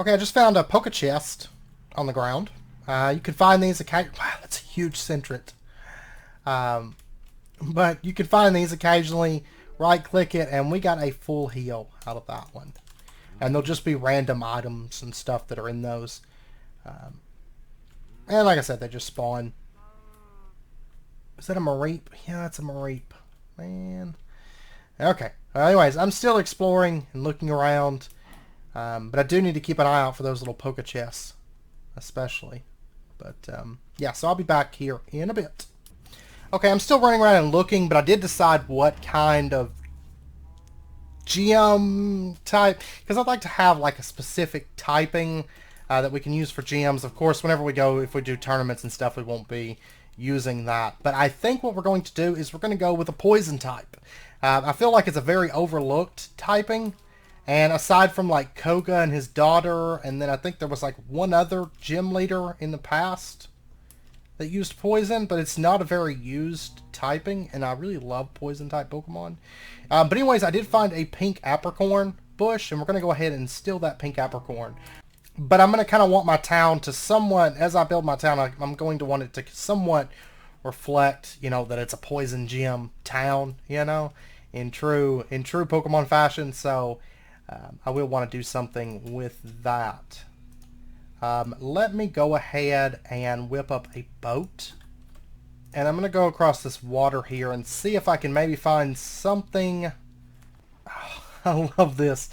Okay, I just found a poker chest on the ground. You can find these occasionally. Wow, that's a huge centret. Um, but you can find these occasionally. Right-click it, and we got a full heal out of that one. And there'll just be random items and stuff that are in those. And like I said, they just spawn. Is that a Mareep? Yeah, it's a Mareep. Man. Okay. Anyways, I'm still exploring and looking around. But I do need to keep an eye out for those little poker chests. Especially. But, yeah, so I'll be back here in a bit. Okay, I'm still running around and looking, but I did decide what kind of gem type, because I'd like to have like a specific typing that we can use for gems. Of course, whenever we go, if we do tournaments and stuff, we won't be using that. But I think what we're going to do is we're going to go with a poison type. I feel like it's a very overlooked typing. And aside from like Koga and his daughter, and then I think there was like one other gym leader in the past that used poison, but it's not a very used typing, and I really love poison type Pokemon. But anyways, I did find a pink apricorn bush, and we're going to go ahead and steal that pink apricorn. But I'm going to kind of want my town to somewhat, as I build my town, I'm going to want it to somewhat reflect, you know, that it's a poison gym town, you know, in true Pokemon fashion. So I will want to do something with that. Let me go ahead and whip up a boat. And I'm going to go across this water here and see if I can maybe find something. Oh, I love this.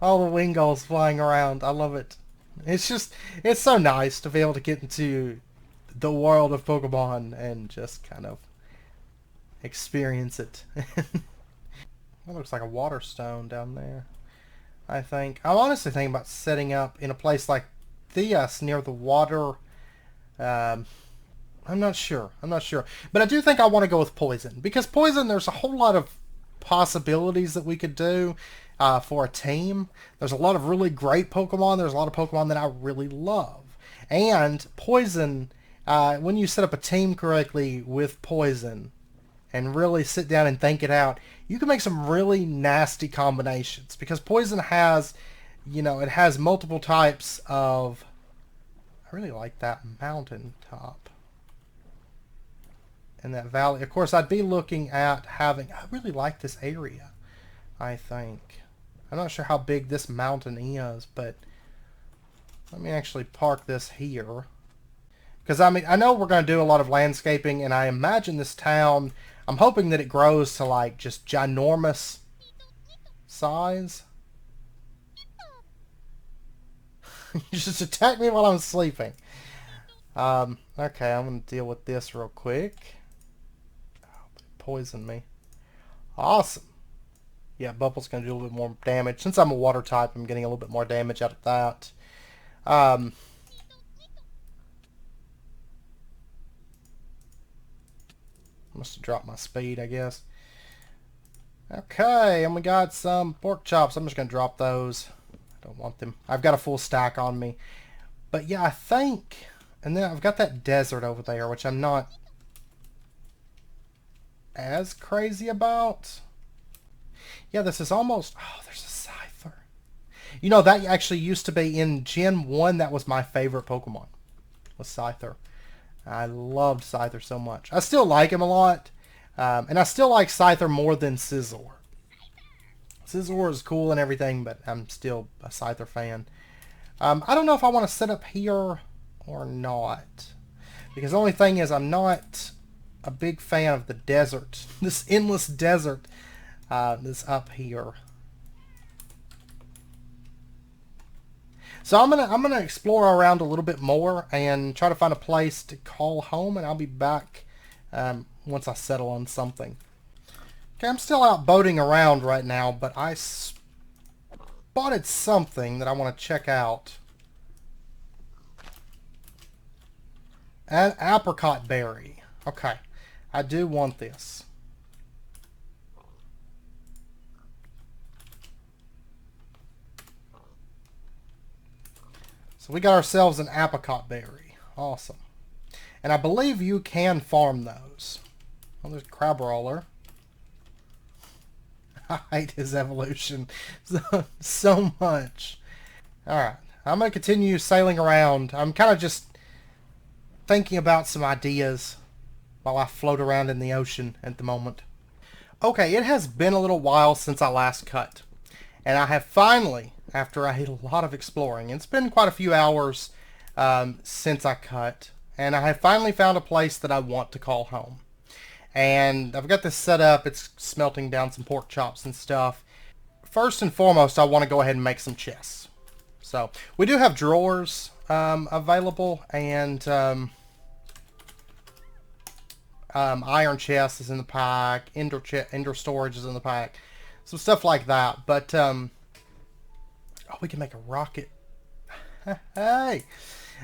All the Wingulls flying around. I love it. It's so nice to be able to get into the world of Pokemon and just kind of experience it. That looks like a water stone down there, I think. I'm honestly thinking about setting up in a place like this near the water. I'm not sure. But I do think I want to go with poison. Because poison, there's a whole lot of possibilities that we could do for a team. There's a lot of really great Pokemon. There's a lot of Pokemon that I really love. And poison, when you set up a team correctly with poison and really sit down and think it out, you can make some really nasty combinations. Because poison has, you know, it has multiple types of... I really like that mountain top. And that valley. Of course, I'd be looking at having... I really like this area, I think. I'm not sure how big this mountain is, but... Let me actually park this here. Because, I mean, I know we're going to do a lot of landscaping, and I imagine this town... I'm hoping that it grows to, like, just ginormous size. You just attack me while I'm sleeping. Okay, I'm going to deal with this real quick. Oh, poison me. Awesome. Yeah, Bubble's going to do a little bit more damage. Since I'm a water type, I'm getting a little bit more damage out of that. Must have dropped my speed, I guess. Okay, and we got some pork chops. I'm just going to drop those. I don't want them. I've got a full stack on me. But yeah, I think... And then I've got that desert over there, which I'm not as crazy about. Yeah, this is almost... Oh, there's a Scyther. You know, that actually used to be in Gen 1. That was my favorite Pokemon. Was Scyther. I loved Scyther so much. I still like him a lot. And I still like Scyther more than Scizor. Scizor is cool and everything, but I'm still a Scyther fan. I don't know if I want to set up here or not. Because the only thing is I'm not a big fan of the desert. This endless desert that's up here. So I'm gonna explore around a little bit more and try to find a place to call home, and I'll be back once I settle on something. Okay, I'm still out boating around right now, but I spotted something that I want to check out. An Apricot Berry. Okay, I do want this. So we got ourselves an Apricot Berry. Awesome. And I believe you can farm those. Oh, there's Crabrawler. I hate his evolution so much. Alright. I'm going to continue sailing around. I'm kind of just thinking about some ideas while I float around in the ocean at the moment. Okay, it has been a little while since I last cut. And I have finally, after a lot of exploring, it's been quite a few hours since I cut, and I have finally found a place that I want to call home. And I've got this set up. It's smelting down some pork chops and stuff. First and foremost, I want to go ahead and make some chests. So we do have drawers available, and iron chest is in the pack, ender storage is in the pack, some stuff like that. But oh, we can make a rocket. Hey.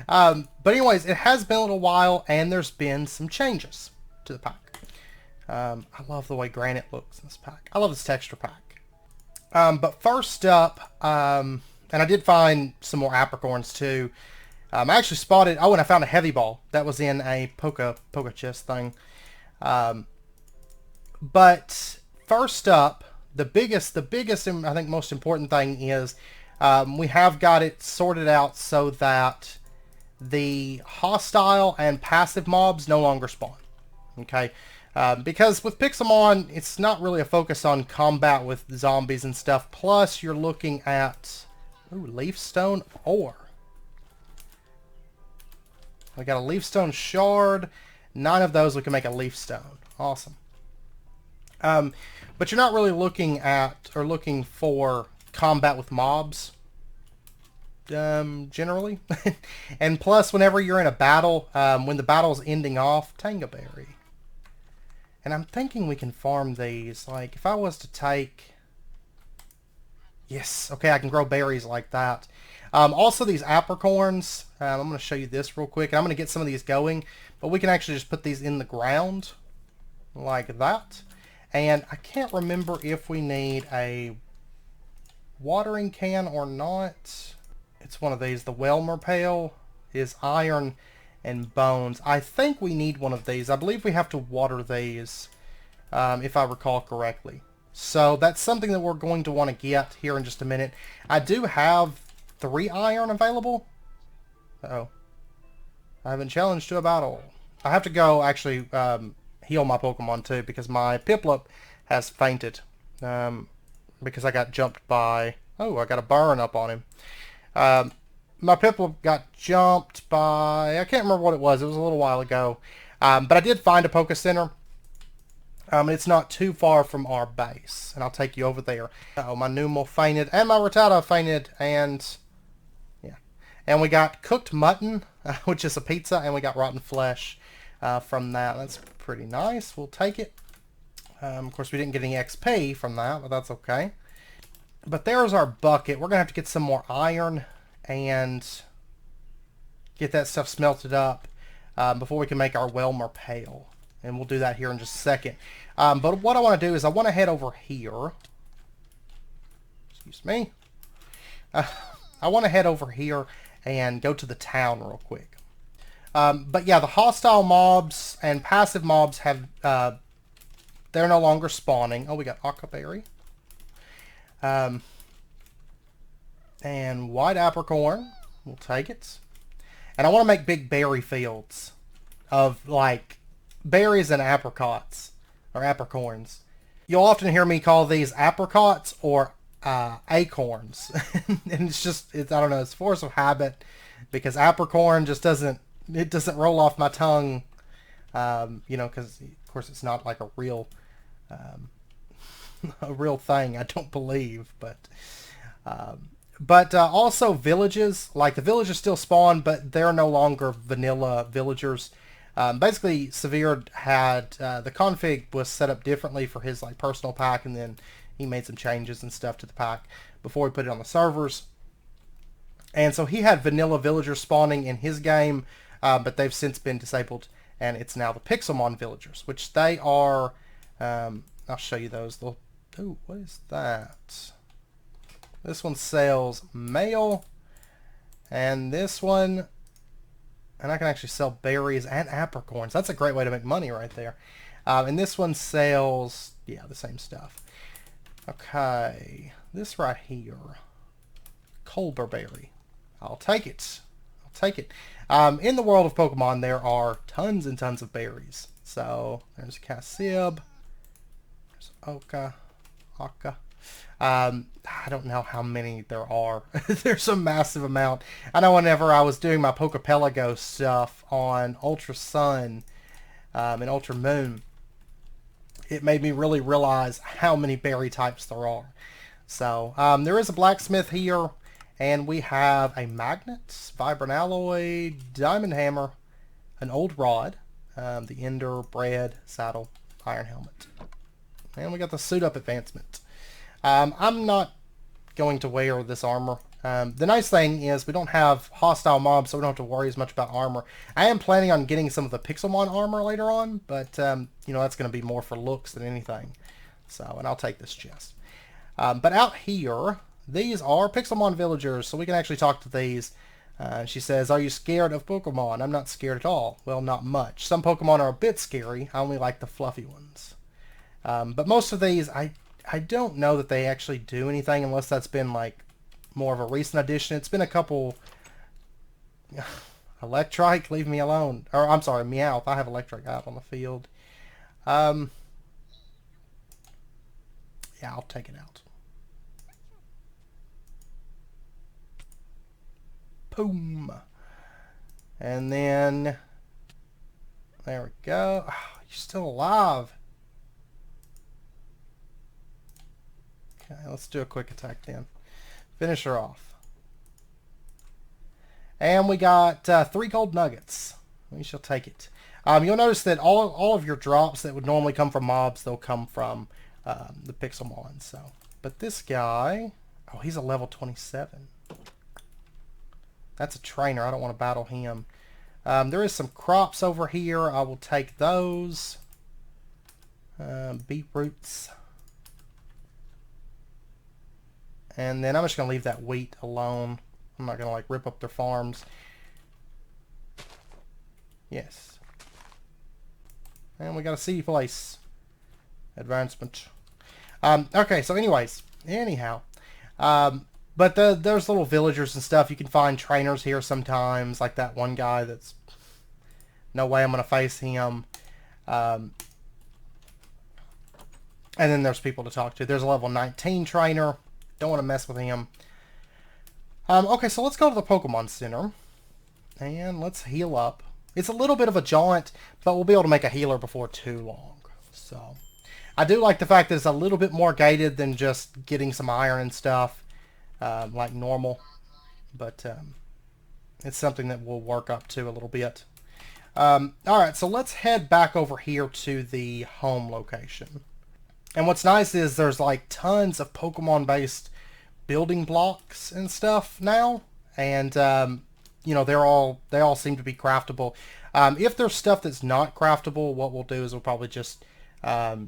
But anyways, it has been a little while, and there's been some changes to the pack. I love the way granite looks in this pack. I love this texture pack. But first up, and I did find some more apricorns too. I actually spotted, oh, and I found a heavy ball that was in a poke chest thing. But first up, the biggest and I think most important thing is we have got it sorted out so that the hostile and passive mobs no longer spawn. Okay, because with Pixelmon, it's not really a focus on combat with zombies and stuff. Plus, you're looking at leaf stone ore. We got a leaf stone shard. 9 of those we can make a leaf stone. Awesome. But you're not really looking at or looking for combat with mobs. Generally. And plus, whenever you're in a battle, when the battle's ending off, Berry. And I'm thinking we can farm these. Like, if I was to take... Yes, okay, I can grow berries like that. Also, these apricorns, I'm going to show you this real quick. And I'm going to get some of these going. But we can actually just put these in the ground like that. And I can't remember if we need a watering can or not. It's one of these. The Welmer pail is iron and bones. I think we need one of these. I believe we have to water these, if I recall correctly. So that's something that we're going to want to get here in just a minute. I do have 3 iron available. Uh-oh. I haven't challenged to a battle. I have to go actually heal my Pokemon too, because my Piplup has fainted. Because I got jumped by... Oh, I got a burn up on him. My Piplup got jumped by... I can't remember what it was. It was a little while ago. But I did find a Poke Center. It's not too far from our base. And I'll take you over there. Uh-oh, my Numel fainted. And my Rattata fainted. And... yeah. And we got cooked mutton, which is a pizza. And we got rotten flesh from that. That's pretty nice. We'll take it. Of course, we didn't get any XP from that, but that's okay. But there's our bucket. We're going to have to get some more iron and get that stuff smelted up before we can make our Welmer pail. And we'll do that here in just a second. But what I want to do is I want to head over here. Excuse me. I want to head over here and go to the town real quick. But yeah, the hostile mobs and passive mobs have... they're no longer spawning. Oh, we got Apricot Berry. And white apricorn. We'll take it. And I want to make big berry fields of, like, berries and apricots. Or apricorns. You'll often hear me call these apricots or acorns. And it's just, I don't know, it's force of habit. Because apricorn just doesn't roll off my tongue. You know, because, of course, it's not like a real thing, I don't believe, but also villages, like the villages still spawn, but they're no longer vanilla villagers. Basically, Severe had the config was set up differently for his like personal pack, and then he made some changes and stuff to the pack before he put it on the servers. And so he had vanilla villagers spawning in his game, but they've since been disabled, and it's now the Pixelmon villagers, which they are. I'll show you those. Ooh, what is that? This one sells mail, and this one, and I can actually sell berries and apricorns. That's a great way to make money right there. And this one sells, yeah, the same stuff. Okay, this right here, Colbur berry. I'll take it. I'll take it. In the world of Pokemon, there are tons and tons of berries. So there's Cassib. There's Aka. I don't know how many there are. There's a massive amount. I know whenever I was doing my Pokepelago stuff on Ultra Sun and Ultra Moon, it made me really realize how many berry types there are. So there is a blacksmith here, and we have a magnet, vibrant alloy, diamond hammer, an old rod, the ender, bread, saddle, iron helmet. And we got the suit up advancement. I'm not going to wear this armor. The nice thing is we don't have hostile mobs, so we don't have to worry as much about armor. I am planning on getting some of the Pixelmon armor later on, but you know, that's going to be more for looks than anything. So, and I'll take this chest. But out here, these are Pixelmon villagers, so we can actually talk to these. She says, "Are you scared of Pokemon?" I'm not scared at all. Well, not much. Some Pokemon are a bit scary. I only like the fluffy ones. But most of these, I don't know that they actually do anything unless that's been like more of a recent addition. It's been a couple... Electrike, leave me alone. Or, I'm sorry, Meowth. I have Electric out on the field. Yeah, I'll take it out. Boom. And then... There we go. Oh, you're still alive. Okay, let's do a quick attack then. Finish her off. And we got 3 gold nuggets. We shall take it. You'll notice that all of your drops that would normally come from mobs, they'll come from the Pixelmon. So, but this guy, oh, he's a level 27. That's a trainer. I don't want to battle him. There is some crops over here. I will take those. Beetroots. And then I'm just going to leave that wheat alone. I'm not going to like rip up their farms. Yes. And we got a city place. Advancement. Okay, so anyhow. But there's little villagers and stuff. You can find trainers here sometimes. Like that one guy that's... No way I'm going to face him. And then there's people to talk to. There's a level 19 trainer. Don't want to mess with him. Okay, so let's go to the Pokemon Center. And let's heal up. It's a little bit of a jaunt, but we'll be able to make a healer before too long. So, I do like the fact that it's a little bit more gated than just getting some iron and stuff like normal. But it's something that we'll work up to a little bit. Alright, so let's head back over here to the home location. And what's nice is there's like tons of Pokemon-based building blocks and stuff now, and you know, they all seem to be craftable. If there's stuff that's not craftable, what we'll do is we'll probably just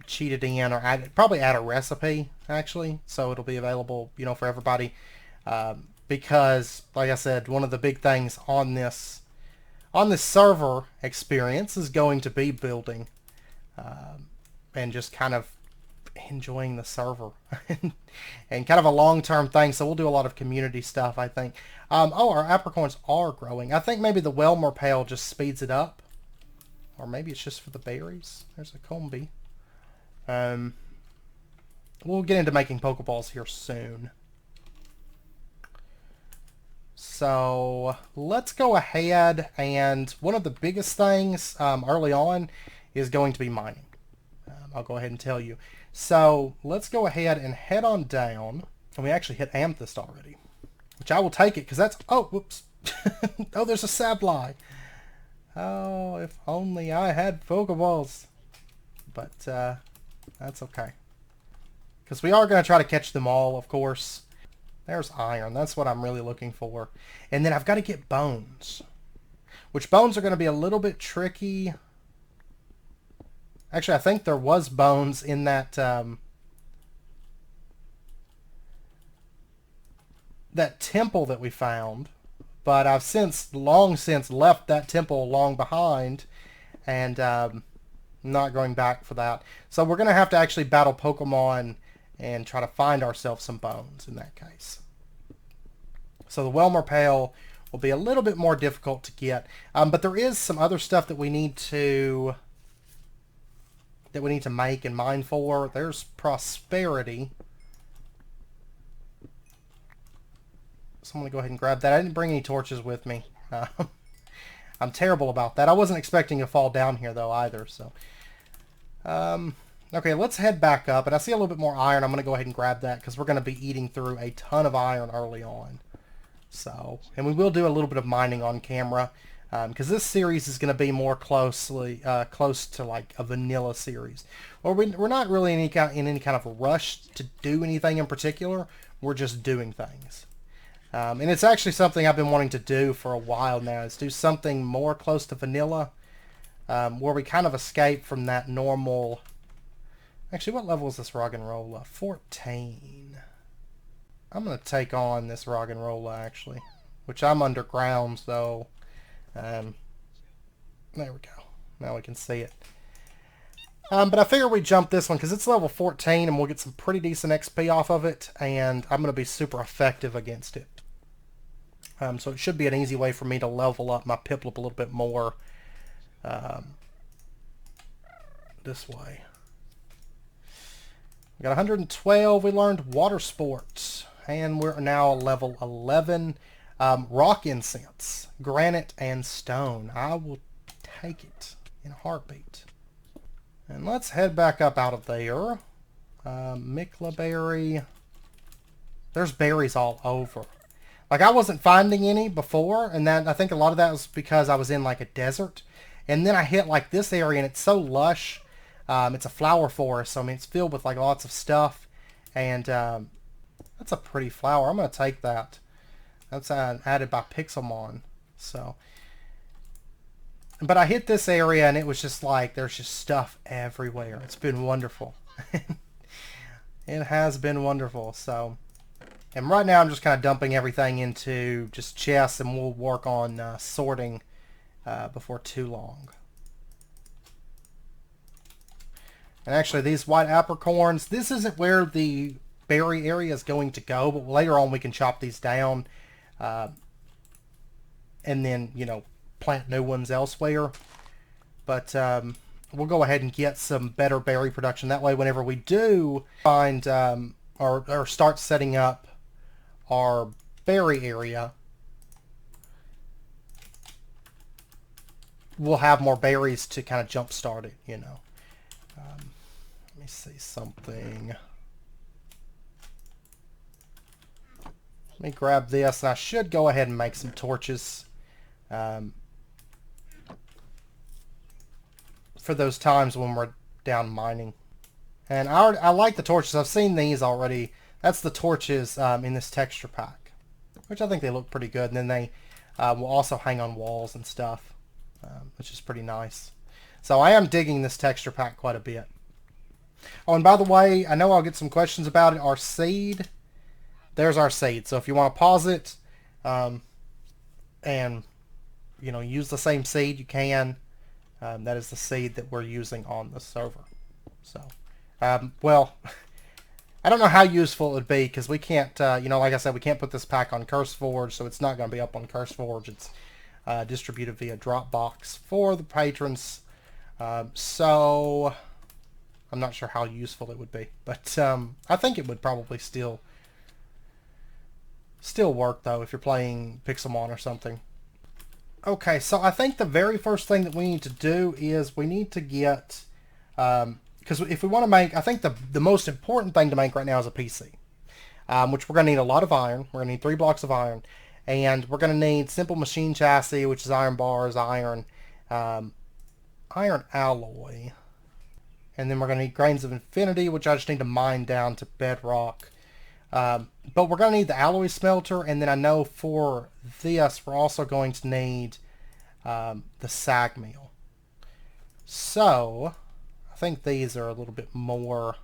cheat it in, or probably add a recipe actually, so it'll be available, you know, for everybody. Because, like I said, one of the big things on this server experience is going to be building and just kind of enjoying the server and kind of a long-term thing. So we'll do a lot of community stuff, I think. Oh, our apricorns are growing. I think maybe the Welmer Pail just speeds it up, or maybe it's just for the berries. There's a Combi. We'll get into making Pokeballs here soon. So let's go ahead, and one of the biggest things early on is going to be mining. I'll go ahead and tell you. So let's go ahead and head on down. And we actually hit Amethyst already, which I will take it because that's... Oh, whoops. Oh, there's a Sableye. Oh, if only I had Pokeballs. But that's okay. Because we are going to try to catch them all, of course. There's iron. That's what I'm really looking for. And then I've got to get bones. Which bones are going to be a little bit tricky. Actually, I think there was bones in that that temple that we found, but I've long since left that temple long behind, and not going back for that. So we're going to have to actually battle Pokemon and try to find ourselves some bones in that case. So the Welmer Pail will be a little bit more difficult to get. But there is some other stuff that we need to make and mine for. There's prosperity. So I'm going to go ahead and grab that. I didn't bring any torches with me. I'm terrible about that. I wasn't expecting to fall down here, though, either. So, okay, let's head back up. And I see a little bit more iron. I'm going to go ahead and grab that because we're going to be eating through a ton of iron early on. So, and we will do a little bit of mining on camera because this series is going to be more close to like a vanilla series. Or we're not really in any kind of rush to do anything in particular. We're just doing things. And it's actually something I've been wanting to do for a while now, is do something more close to vanilla, where we kind of escape from that normal... Actually, what level is this rock and roller? 14. I'm going to take on this rock and roller, actually, which I'm underground, so... there we go. Now we can see it. But I figure we jump this one because it's level 14 and we'll get some pretty decent XP off of it, and I'm going to be super effective against it. So it should be an easy way for me to level up my Piplup a little bit more this way. We got 112. We learned water sports, and we're now level 11. Rock incense, granite, and stone. I will take it in a heartbeat. And let's head back up out of there. Mikla berry. There's berries all over. Like, I wasn't finding any before, and I think a lot of that was because I was in like a desert. And then I hit like this area, and it's so lush. It's a flower forest, so I mean it's filled with like lots of stuff. And that's a pretty flower. I'm gonna take that. That's added by Pixelmon. So, but I hit this area, and it was just like there's just stuff everywhere. It's been wonderful. It has been wonderful. So. And right now I'm just kind of dumping everything into just chests, and we'll work on sorting before too long. And actually these white apricorns, this isn't where the berry area is going to go, but later on we can chop these down and then, you know, plant new ones elsewhere. But we'll go ahead and get some better berry production. That way whenever we do find or start setting up our berry area, we'll have more berries to kind of jumpstart it, you know. Let me see something. Let me grab this, and I should go ahead and make some torches for those times when we're down mining. And I like the torches. I've seen these already. That's the torches in this texture pack, which I think they look pretty good. And then they will also hang on walls and stuff, which is pretty nice. So I am digging this texture pack quite a bit. Oh, and by the way, I know I'll get some questions about it. Our seed, there's our seed. So if you want to pause it and, you know, use the same seed, you can. That is the seed that we're using on the server. So, well... I don't know how useful it would be because we can't, you know, like I said, we can't put this pack on CurseForge, so it's not going to be up on CurseForge. It's distributed via Dropbox for the patrons. So I'm not sure how useful it would be, but I think it would probably still work though if you're playing Pixelmon or something. Okay, so I think the very first thing that we need to do is we need to get. Because if we want to make, I think the most important thing to make right now is a PC, which we're going to need a lot of iron. We're going to need 3 blocks of iron, and we're going to need simple machine chassis, which is iron bars, iron alloy, and then we're going to need grains of infinity, which I just need to mine down to bedrock. But we're going to need the alloy smelter, and then I know for this we're also going to need the sag mill. So I think these are a little bit more...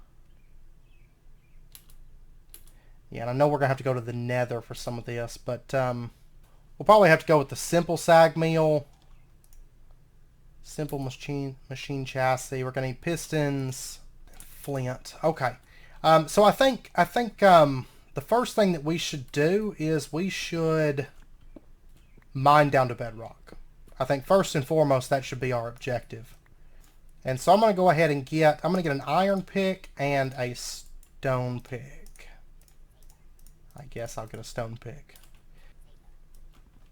Yeah, and I know we're going to have to go to the Nether for some of this, but we'll probably have to go with the simple sag mill. Simple machine chassis. We're going to need pistons, flint. Okay. So I think the first thing that we should do is we should mine down to bedrock. I think first and foremost that should be our objective. And so I'm going to go ahead and I'm going to get an iron pick and a stone pick. I guess I'll get a stone pick.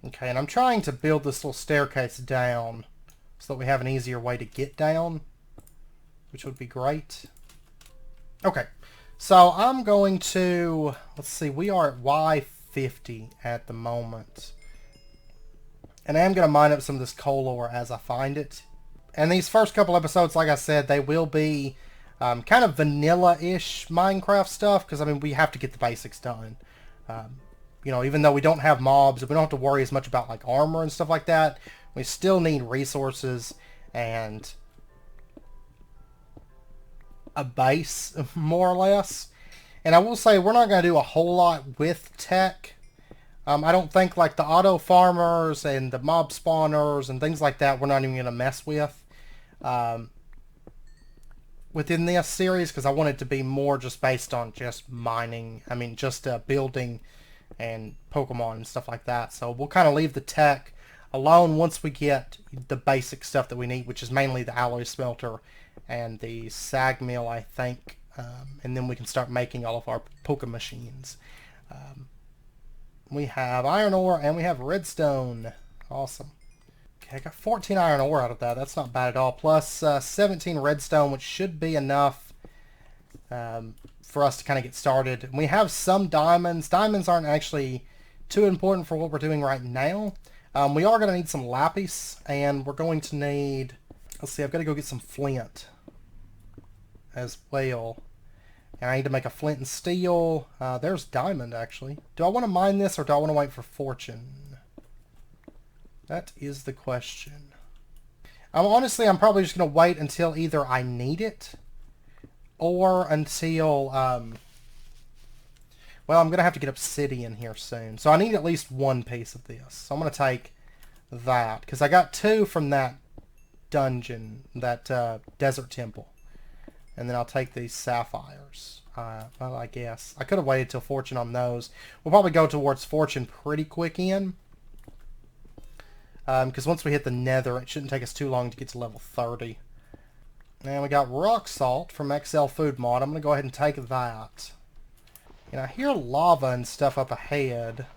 Okay, and I'm trying to build this little staircase down so that we have an easier way to get down, which would be great. Okay, so I'm going to, let's see, we are at Y50 at the moment. And I am going to mine up some of this coal ore as I find it. And these first couple episodes, like I said, they will be kind of vanilla-ish Minecraft stuff, because, I mean, we have to get the basics done. You know, even though we don't have mobs, we don't have to worry as much about, like, armor and stuff like that, we still need resources and a base, more or less. And I will say, we're not going to do a whole lot with tech. I don't think, like, the auto farmers and the mob spawners and things like that, we're not even going to mess with within this series, because I want it to be more just based on just mining. I mean, just building and Pokemon and stuff like that. So we'll kind of leave the tech alone once we get the basic stuff that we need, which is mainly the alloy smelter and the sag mill, I think. And then we can start making all of our Poke machines. We have iron ore and we have redstone. Awesome. Okay, I got 14 iron ore out of that. That's not bad at all. Plus 17 redstone, which should be enough for us to kind of get started. We have some diamonds. Diamonds aren't actually too important for what we're doing right now. We are going to need some lapis, and we're going to need... Let's see, I've got to go get some flint as well. And I need to make a flint and steel. There's diamond, actually. Do I want to mine this, or do I want to wait for fortune? That is the question. Honestly, I'm probably just going to wait until either I need it, or until... well, I'm going to have to get obsidian here soon. So I need at least one piece of this. So I'm going to take that, because I got 2 from that dungeon, that desert temple. And then I'll take these sapphires. Well, I guess. I could have waited till fortune on those. We'll probably go towards fortune pretty quick in. Because once we hit the nether, it shouldn't take us too long to get to level 30. And we got rock salt from XL Food Mod. I'm going to go ahead and take that. And I hear lava and stuff up ahead.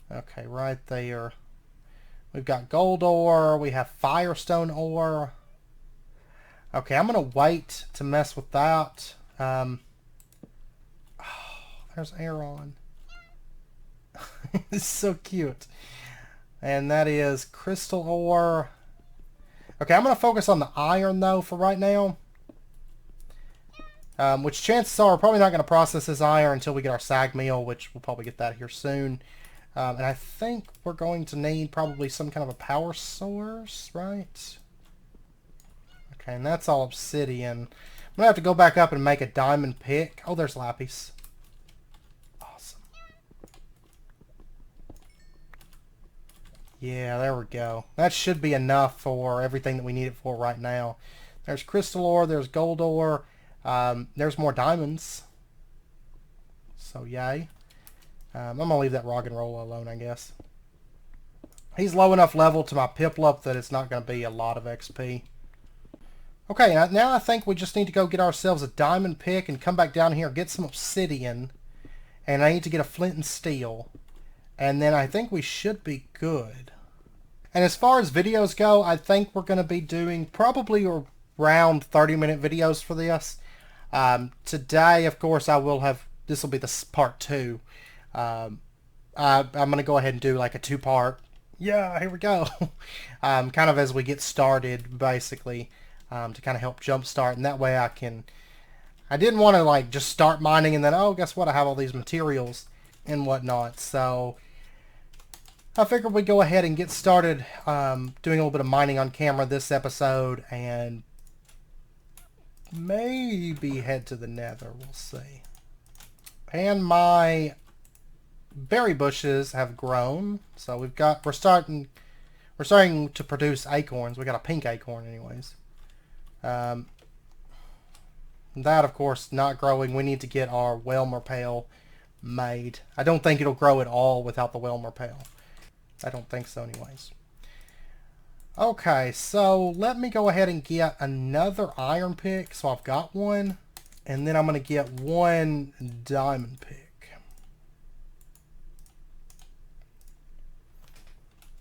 Okay, right there. We've got gold ore. We have firestone ore. Okay, I'm going to wait to mess with that. Oh, there's Aaron. It's so cute. And that is crystal ore. Okay, I'm going to focus on the iron, though, for right now. Which chances are we're probably not going to process this iron until we get our sag mill, which we'll probably get that here soon. And I think we're going to need probably some kind of a power source, right? Okay, and that's all obsidian. I'm going to have to go back up and make a diamond pick. Oh, there's lapis. Awesome. Yeah, there we go. That should be enough for everything that we need it for right now. There's crystal ore, there's gold ore, there's more diamonds. So, yay. I'm going to leave that rock and roll alone, I guess. He's low enough level to my Piplup that it's not going to be a lot of XP. Okay, now I think we just need to go get ourselves a diamond pick and come back down here, get some obsidian. And I need to get a flint and steel. And then I think we should be good. And as far as videos go, I think we're going to be doing probably around 30-minute videos for this. Today, of course, this will be the part 2. I'm going to go ahead and do like a 2-part. Yeah, here we go. Kind of as we get started, basically, to kind of help jumpstart. And that way I didn't want to like just start mining and then, oh, guess what? I have all these materials and whatnot. So I figured we'd go ahead and get started doing a little bit of mining on camera this episode and maybe head to the nether. We'll see. And my berry bushes have grown, so we're starting to produce acorns. We got a pink acorn anyways. That, of course, not growing. We need to get our Whelmer Pale made. I don't think it'll grow at all without the Wilmer Pail. I don't think so anyways. Okay, so let me go ahead and get another iron pick. So I've got one. And then I'm going to get one diamond pick.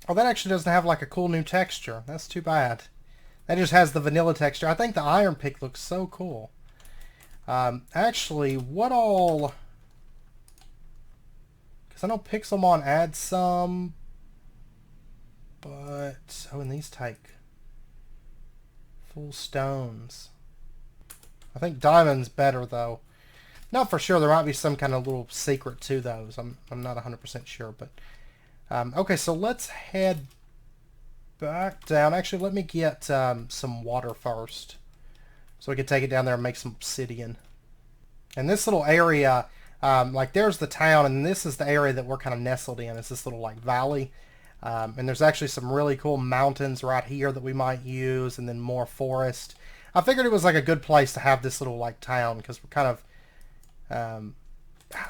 Oh, that actually doesn't have like a cool new texture. That's too bad. That just has the vanilla texture. I think the iron pick looks so cool. Actually, what all... Because I know Pixelmon adds some... But... Oh, and these take full stones. I think diamond's better, though. Not for sure. There might be some kind of little secret to those. I'm not 100% sure, but... okay, so let's head back down. Actually, let me get some water first. So we can take it down there and make some obsidian. And this little area, like there's the town, and this is the area that we're kind of nestled in. It's this little like valley. And there's actually some really cool mountains right here that we might use, and then more forest. I figured it was like a good place to have this little like town, because we're kind of,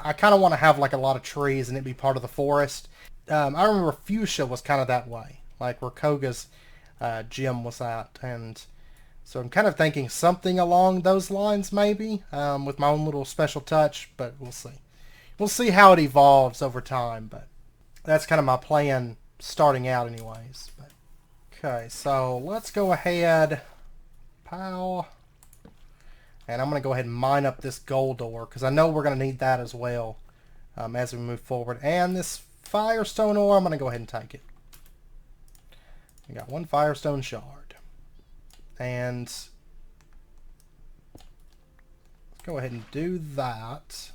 I kind of want to have like a lot of trees and it be part of the forest. I remember Fuchsia was kind of that way, like where Koga's gym was at, and so I'm kind of thinking something along those lines maybe, with my own little special touch, but we'll see. We'll see how it evolves over time, but that's kind of my plan starting out anyways. But, okay, so let's go ahead, pow, and I'm going to go ahead and mine up this gold ore, because I know we're going to need that as well as we move forward. And this firestone ore, I'm going to go ahead and take it. We got one firestone shard. And let's go ahead and do that.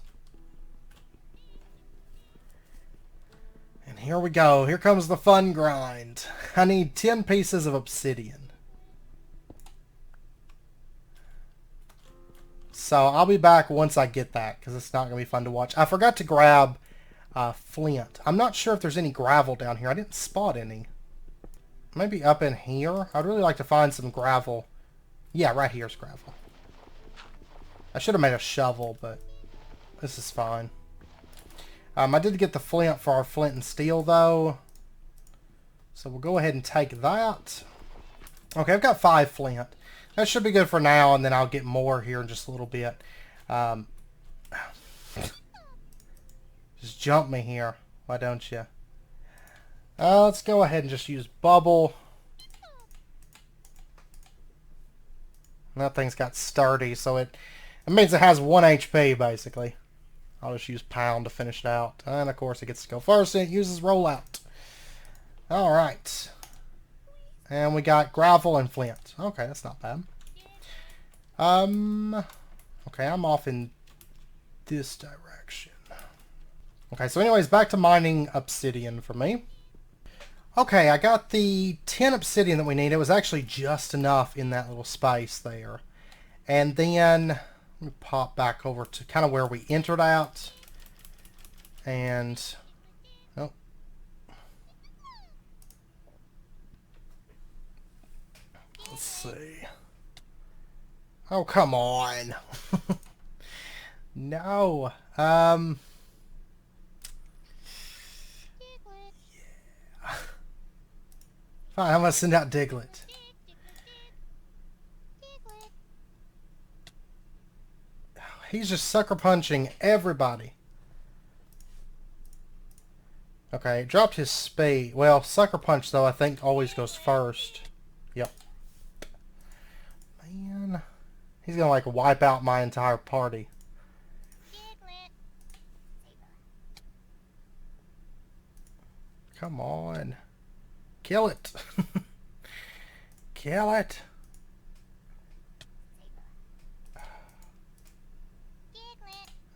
And here we go. Here comes the fun grind. I need 10 pieces of obsidian. So I'll be back once I get that, because it's not going to be fun to watch. I forgot to grab flint. I'm not sure if there's any gravel down here. I didn't spot any. Maybe up in here? I'd really like to find some gravel. Yeah, right here's gravel. I should have made a shovel, but this is fine. I did get the flint for our flint and steel, though. So we'll go ahead and take that. Okay, I've got 5 flint. That should be good for now, and then I'll get more here in just a little bit. Just jump me here. Why don't you? Let's go ahead and just use bubble. That thing's got sturdy, so it means it has 1 HP, basically. I'll just use pound to finish it out. And, of course, it gets to go first, and it uses rollout. Alright. And we got gravel and flint. Okay, that's not bad. Okay, I'm off in this direction. Okay, so anyways, back to mining obsidian for me. Okay, I got the 10 obsidian that we need. It was actually just enough in that little space there. And then, let me pop back over to kind of where we entered out. And, oh. Let's see. Oh, come on. No. Yeah. Fine, I'm going to send out Diglett. He's just sucker punching everybody. Okay, dropped his speed. Well, sucker punch, though, I think always goes first. Yep. Man. He's going to, like, wipe out my entire party. Come on. Kill it. Kill it.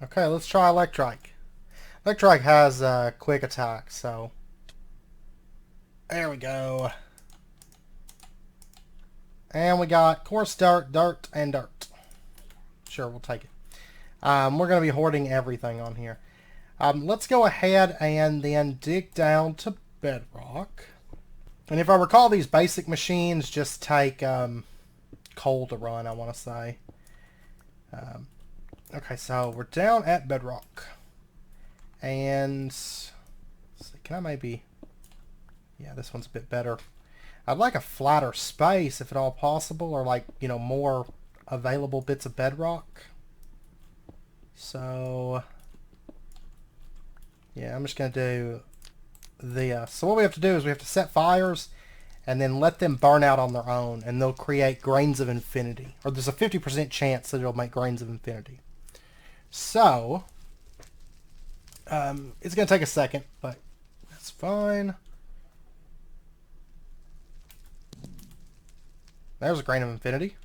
Okay, let's try Electrike. Electrike has a quick attack, so... There we go. And we got coarse dirt, dirt, and dirt. Sure, we'll take it. We're going to be hoarding everything on here. Let's go ahead and then dig down to Bedrock. And if I recall, these basic machines just take coal to run, I want to say. Okay, so we're down at Bedrock. And let's see, can I maybe... Yeah, this one's a bit better. I'd like a flatter space if at all possible, or like, you know, more available bits of bedrock. So, yeah, I'm just going to do this. So what we have to do is we have to set fires and then let them burn out on their own, and they'll create grains of infinity. Or there's a 50% chance that it'll make grains of infinity. So, it's going to take a second, but that's fine. There's a grain of infinity.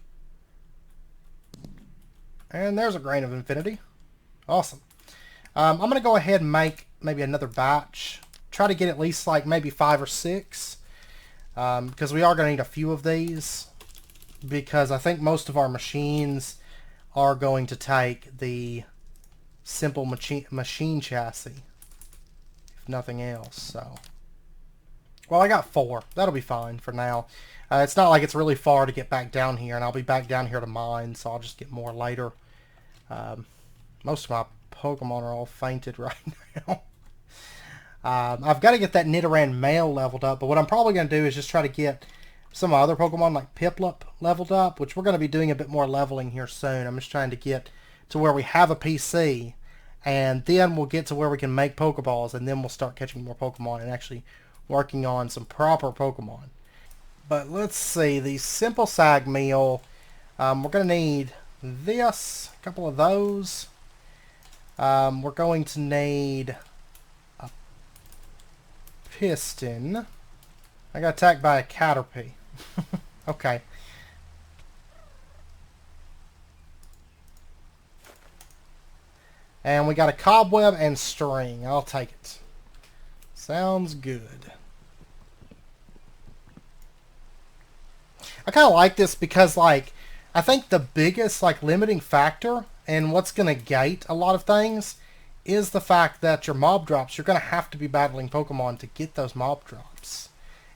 And there's a grain of infinity. Awesome. I'm going to go ahead and make maybe another batch. Try to get at least like maybe 5 or 6. Because we are going to need a few of these. Because I think most of our machines are going to take the simple machine chassis. If nothing else. So, well, I got 4. That'll be fine for now. It's not like it's really far to get back down here, and I'll be back down here to mine, so I'll just get more later. Most of my Pokemon are all fainted right now. I've got to get that Nidoran male leveled up, but what I'm probably going to do is just try to get some other Pokemon like Piplup leveled up, which we're going to be doing a bit more leveling here soon. I'm just trying to get to where we have a PC, and then we'll get to where we can make Pokeballs, and then we'll start catching more Pokemon and actually working on some proper Pokemon. But let's see, the simple sag meal, we're going to need this, a couple of those. We're going to need a piston. I got attacked by a Caterpie. Okay. And we got a cobweb and string. I'll take it. Sounds good. I kind of like this because, like, I think the biggest, like, limiting factor and what's going to gate a lot of things is the fact that your mob drops, you're going to have to be battling Pokemon to get those mob drops.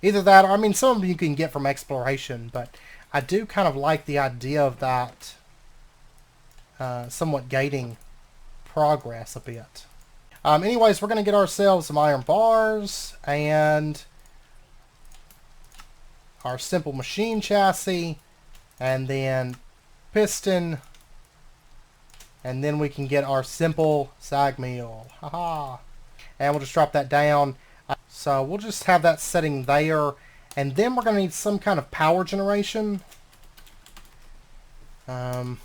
Either that, or, I mean, some of them you can get from exploration, but I do kind of like the idea of that somewhat gating progress a bit. Anyways, we're going to get ourselves some iron bars and our simple machine chassis, and then piston, and then we can get our simple sag meal. Haha. And we'll just drop that down. So we'll just have that setting there, and then we're going to need some kind of power generation. And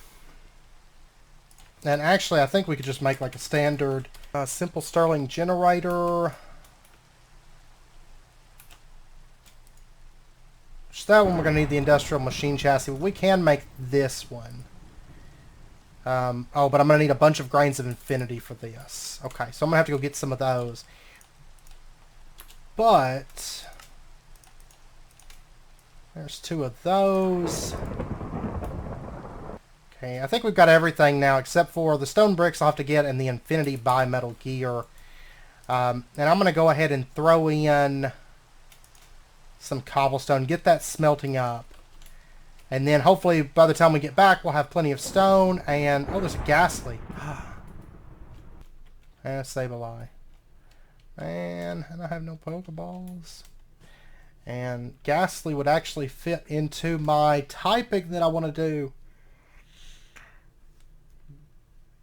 actually, I think we could just make like a standard simple Stirling generator. That one we're going to need the industrial machine chassis. We can make this one. Oh, but I'm going to need a bunch of grains of infinity for this. Okay, so I'm going to have to go get some of those. But there's 2 of those. Okay, I think we've got everything now except for the stone bricks I'll have to get and the infinity bimetal gear. And I'm going to go ahead and throw in some cobblestone, get that smelting up, and then hopefully by the time we get back we'll have plenty of stone. And oh, there's a ghastly and a Sableye, and I have no Pokeballs, and ghastly would actually fit into my typing that I want to do,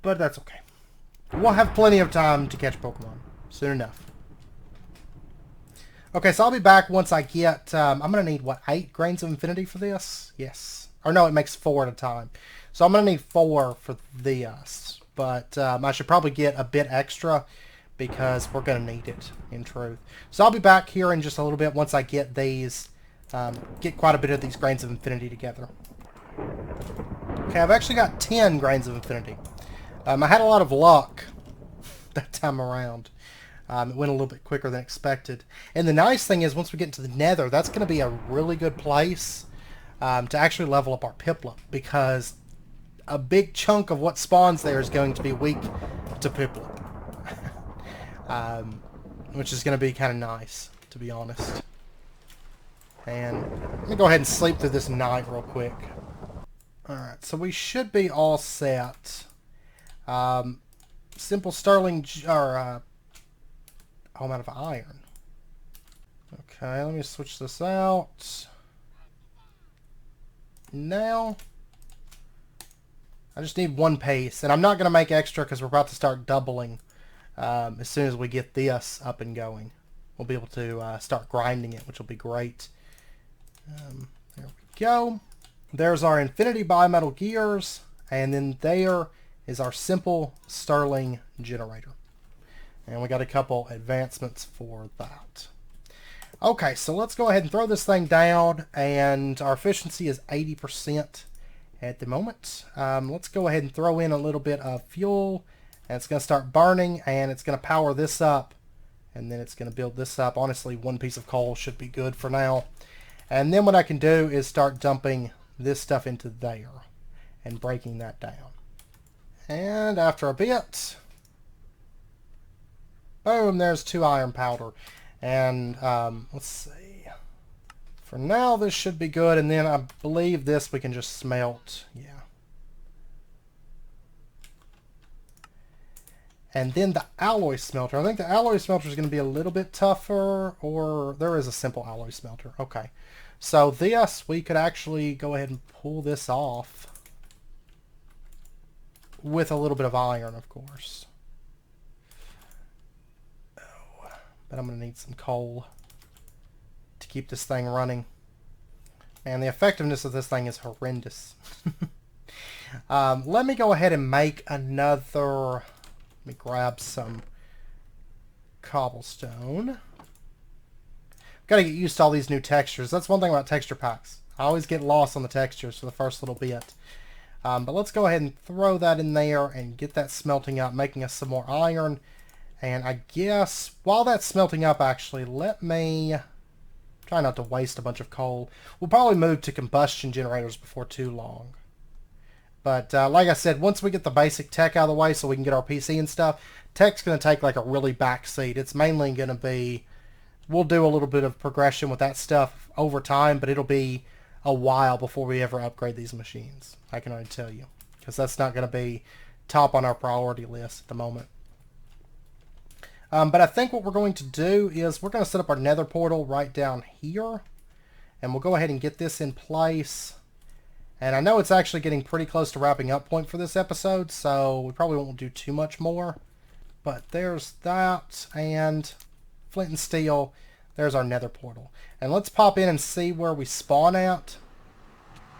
but that's okay. We'll have plenty of time to catch Pokemon soon enough. Okay, so I'll be back once I get, I'm going to need, what, 8 grains of infinity for this? Yes. Or no, it makes 4 at a time. So I'm going to need 4 for this. But I should probably get a bit extra because we're going to need it, in truth. So I'll be back here in just a little bit once I get these, get quite a bit of these grains of infinity together. Okay, I've actually got 10 grains of infinity. I had a lot of luck that time around. It went a little bit quicker than expected. And the nice thing is, once we get into the Nether, that's going to be a really good place to actually level up our Piplup, because a big chunk of what spawns there is going to be weak to Piplup. Which is going to be kind of nice, to be honest. And let me go ahead and sleep through this night real quick. Alright, so we should be all set. Simple Stirling, or Oh, I'm out of iron. Okay, let me switch this out. Now, I just need one piece. And I'm not going to make extra because we're about to start doubling as soon as we get this up and going. We'll be able to start grinding it, which will be great. There we go. There's our infinity bimetal gears. And then there is our simple Stirling generator. And we got a couple advancements for that. Okay, so let's go ahead and throw this thing down. And our efficiency is 80% at the moment. Let's go ahead and throw in a little bit of fuel. And it's going to start burning. And it's going to power this up. And then it's going to build this up. Honestly, one piece of coal should be good for now. And then what I can do is start dumping this stuff into there. And breaking that down. And after a bit... boom, there's 2 iron powder. And let's see. For now, this should be good. And then I believe this we can just smelt. Yeah. And then the alloy smelter. I think the alloy smelter is going to be a little bit tougher. Or there is a simple alloy smelter. Okay. So this, we could actually go ahead and pull this off. With a little bit of iron, of course. But I'm going to need some coal to keep this thing running. And the effectiveness of this thing is horrendous. Let me go ahead and make another... Let me grab some cobblestone. Got to get used to all these new textures. That's one thing about texture packs. I always get lost on the textures for the first little bit. But let's go ahead and throw that in there and get that smelting up, making us some more iron. And I guess while that's smelting up, actually, let me try not to waste a bunch of coal. We'll probably move to combustion generators before too long. But like I said, once we get the basic tech out of the way so we can get our PC and stuff, tech's going to take like a really back seat. It's mainly going to be, we'll do a little bit of progression with that stuff over time, but it'll be a while before we ever upgrade these machines. I can already tell you. Because that's not going to be top on our priority list at the moment. But I think what we're going to do is we're going to set up our Nether Portal right down here. And we'll go ahead and get this in place. And I know it's actually getting pretty close to wrapping up point for this episode, so we probably won't do too much more. But there's that, and flint and steel. There's our Nether Portal. And let's pop in and see where we spawn at.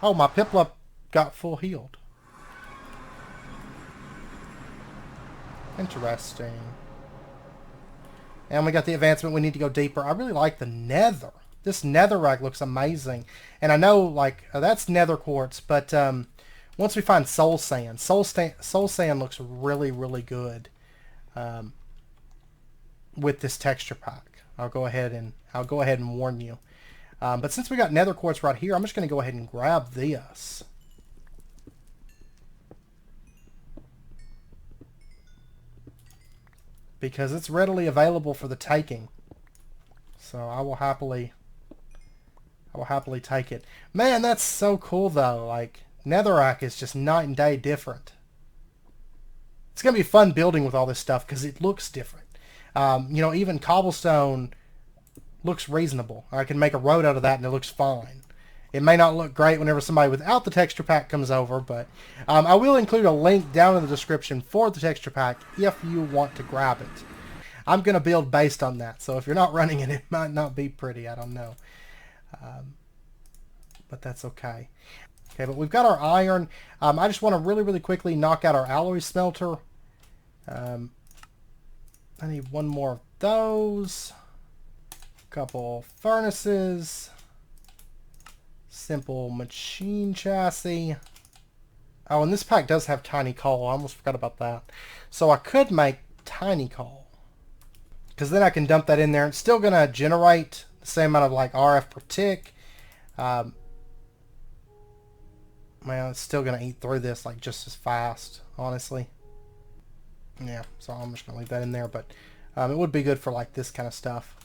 Oh, my Piplup got full healed. Interesting. And we got the advancement. We need to go deeper. I really like the nether. This netherrack looks amazing. And I know, like, that's nether quartz. But once we find soul sand, soul sand looks really, really good with this texture pack. I'll go ahead and warn you. But since we got nether quartz right here, I'm just going to go ahead and grab this. Because it's readily available for the taking. So I will happily take it. Man, that's so cool though. Like, netherrack is just night and day different. It's going to be fun building with all this stuff because it looks different. You know, even cobblestone looks reasonable. I can make a road out of that and it looks fine. It may not look great whenever somebody without the texture pack comes over, but I will include a link down in the description for the texture pack if you want to grab it. I'm going to build based on that, so if you're not running it, it might not be pretty. I don't know. But that's okay. Okay, but we've got our iron. I just want to really, really quickly knock out our alloy smelter. I need one more of those. A couple furnaces. Simple machine chassis. Oh, and this pack does have tiny coal. I almost forgot about that. So I could make tiny coal. Because then I can dump that in there. It's still going to generate the same amount of like RF per tick. Well, it's still going to eat through this like just as fast, honestly. Yeah, so I'm just going to leave that in there. But it would be good for like this kind of stuff.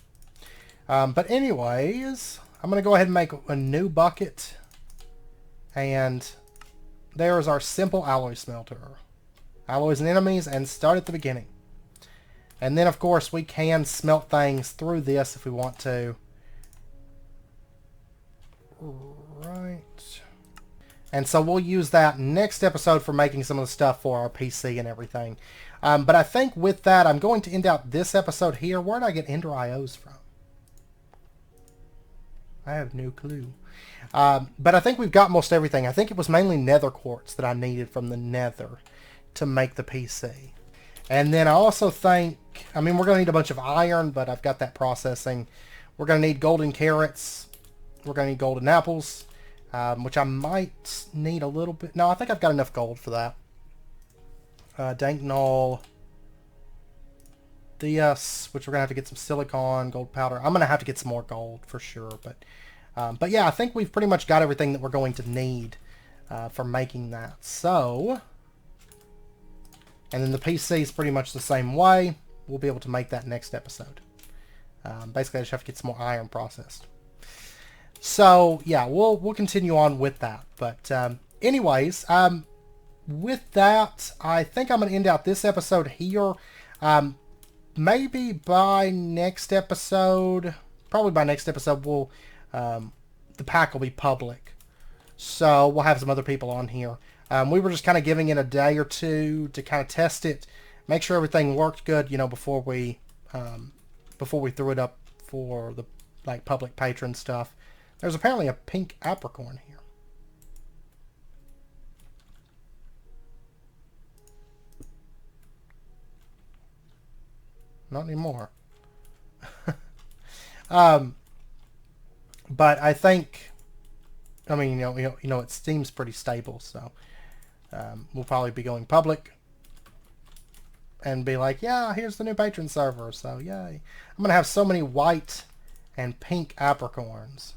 But anyways, I'm going to go ahead and make a new bucket. And there is our simple alloy smelter. Alloys and enemies, and start at the beginning. And then, of course, we can smelt things through this if we want to. Right. And so we'll use that next episode for making some of the stuff for our PC and everything. But I think with that, I'm going to end out this episode here. Where did I get Ender IOs from? I have no clue. But I think we've got most everything. I think it was mainly nether quartz that I needed from the nether to make the PC. And then I also think, I mean, we're going to need a bunch of iron, but I've got that processing. We're going to need golden carrots. We're going to need golden apples, which I might need a little bit. No, I think I've got enough gold for that. Dank null. This, which we're going to have to get some silicon, gold powder. I'm going to have to get some more gold for sure. But yeah, I think we've pretty much got everything that we're going to need for making that. So, and then the PC is pretty much the same way. We'll be able to make that next episode. Basically, I just have to get some more iron processed. So, yeah, we'll continue on with that. But anyways, with that, I think I'm going to end out this episode here. Maybe by next episode, probably by next episode, the pack will be public. So we'll have some other people on here. We were just kind of giving it a day or two to kind of test it, make sure everything worked good, you know, before we threw it up for the public patron stuff. There's apparently a pink apricorn here. Not anymore. But I think, I mean, you know, it seems pretty stable, so we'll probably be going public and be like, yeah, here's the new patron server, so yay. I'm gonna have so many white and pink apricorns.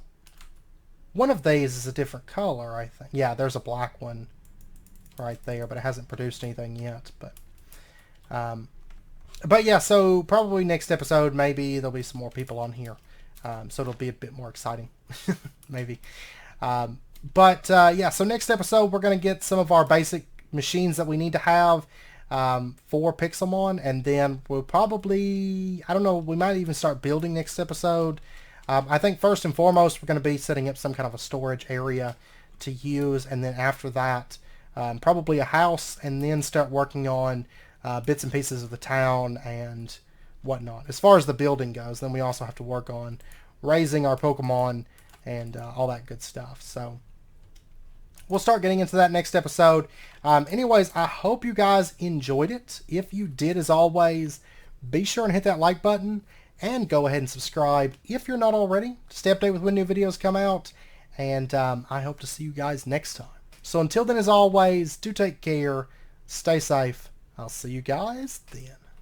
One of these is a different color, I think. Yeah, there's a black one right there, but it hasn't produced anything yet. But yeah, so probably next episode, maybe there'll be some more people on here. So it'll be a bit more exciting, maybe. Yeah, so next episode, we're going to get some of our basic machines that we need to have for Pixelmon. And then we'll probably, I don't know, we might even start building next episode. I think first and foremost, we're going to be setting up some kind of a storage area to use. And then after that, probably a house, and then start working on bits and pieces of the town and whatnot. As far as the building goes, then we also have to work on raising our Pokemon and all that good stuff. So we'll start getting into that next episode. Anyways, I hope you guys enjoyed it. If you did, as always, be sure and hit that like button and go ahead and subscribe if you're not already to stay updated with when new videos come out. And I hope to see you guys next time. So until then, as always, do take care, stay safe. I'll see you guys then.